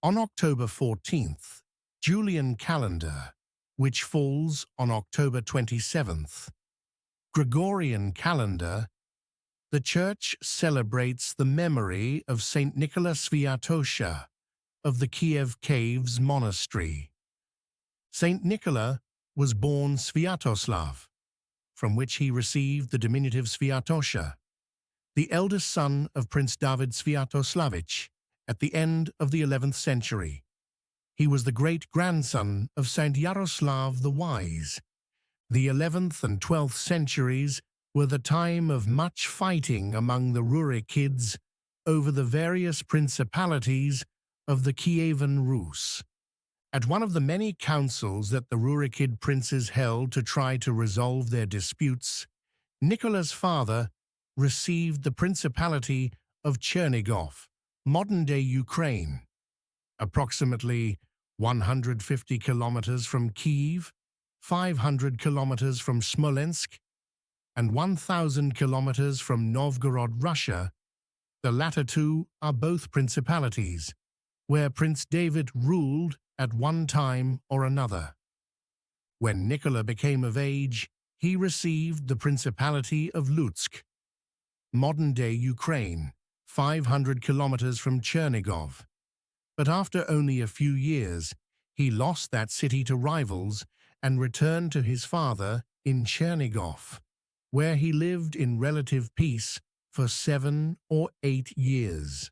On October 14th, Julian calendar, which falls on October 27th, Gregorian calendar, the Church celebrates the memory of Saint Nikola Sviatosha of the Kiev Caves Monastery. Saint Nikola was born Sviatoslav, from which he received the diminutive Sviatosha, the eldest son of Prince David Sviatoslavich at the end of the 11th century. He was the great-grandson of Saint Yaroslav the Wise. The 11th and 12th centuries were the time of much fighting among the Rurikids over the various principalities of the Kievan Rus. At one of the many councils that the Rurikid princes held to try to resolve their disputes, Nikola's father received the principality of Chernigov, modern-day Ukraine, approximately 150 kilometers from Kyiv, 500 kilometers from Smolensk, and 1,000 kilometers from Novgorod, Russia. The latter two are both principalities, where Prince David ruled at one time or another. When Nikola became of age, he received the Principality of Lutsk, modern-day Ukraine, 500 kilometers from Chernigov. But after only a few years, he lost that city to rivals and returned to his father in Chernigov, where he lived in relative peace for 7 or 8 years.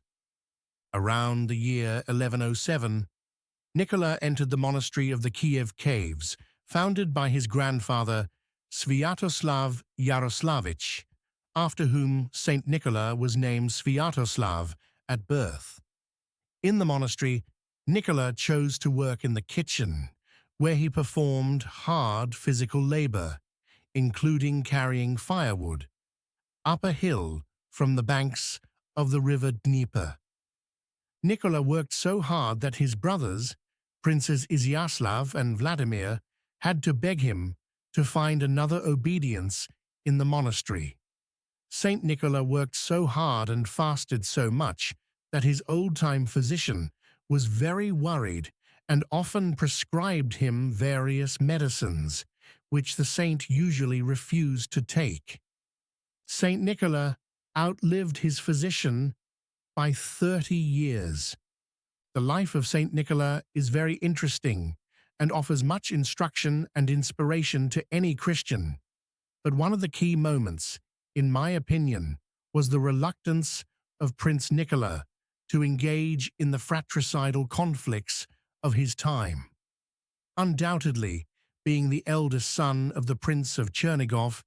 Around the year 1107, Nikola entered the monastery of the Kiev Caves, founded by his grandfather Sviatoslav Yaroslavich, after whom Saint Nikola was named Sviatoslav at birth. In the monastery, Nikola chose to work in the kitchen, where he performed hard physical labor, including carrying firewood, up a hill from the banks of the river Dnieper. Nikola worked so hard that his brothers, Princes Izyaslav and Vladimir, had to beg him to find another obedience in the monastery. Saint Nikola worked so hard and fasted so much that his old-time physician was very worried and often prescribed him various medicines, which the saint usually refused to take. Saint Nikola outlived his physician by 30 years. The life of Saint Nikola is very interesting and offers much instruction and inspiration to any Christian. But one of the key moments, in my opinion, was the reluctance of Prince Nikola to engage in the fratricidal conflicts of his time. Undoubtedly, being the eldest son of the Prince of Chernigov,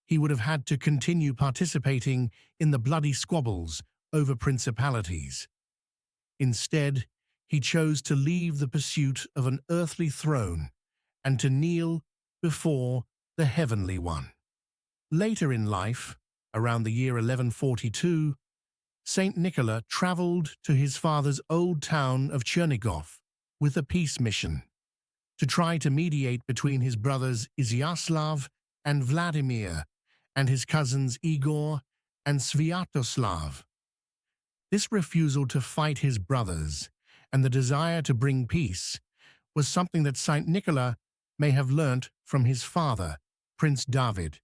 he would have had to continue participating in the bloody squabbles over principalities. Instead, he chose to leave the pursuit of an earthly throne and to kneel before the heavenly one. Later in life, around the year 1142, Saint Nikola traveled to his father's old town of Chernigov with a peace mission to try to mediate between his brothers Izyaslav and Vladimir and his cousins Igor and Sviatoslav. This refusal to fight his brothers and the desire to bring peace was something that Saint Nikola may have learnt from his father, Prince David,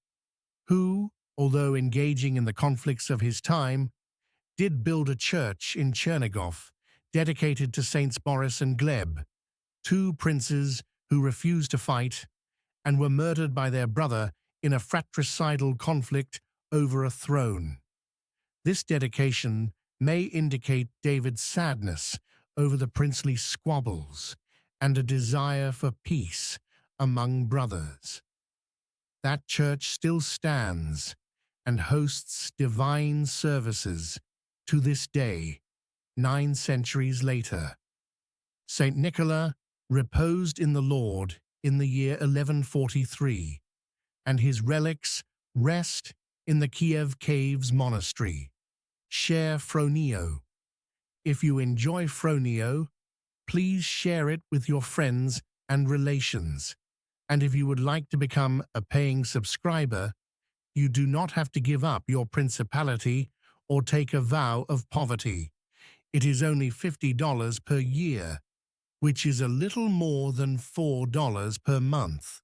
who, although engaging in the conflicts of his time, did build a church in Chernigov dedicated to Saints Boris and Gleb, two princes who refused to fight and were murdered by their brother in a fratricidal conflict over a throne. This dedication may indicate David's sadness over the princely squabbles and a desire for peace among brothers. That church still stands and hosts divine services to this day, 9 centuries later. Saint Nikola reposed in the Lord in the year 1143, and his relics rest in the Kiev Caves Monastery. Share Phroneo. If you enjoy Phroneo, please share it with your friends and relations. And if you would like to become a paying subscriber, you do not have to give up your principality or take a vow of poverty. It is only $50 per year, which is a little more than $4 per month.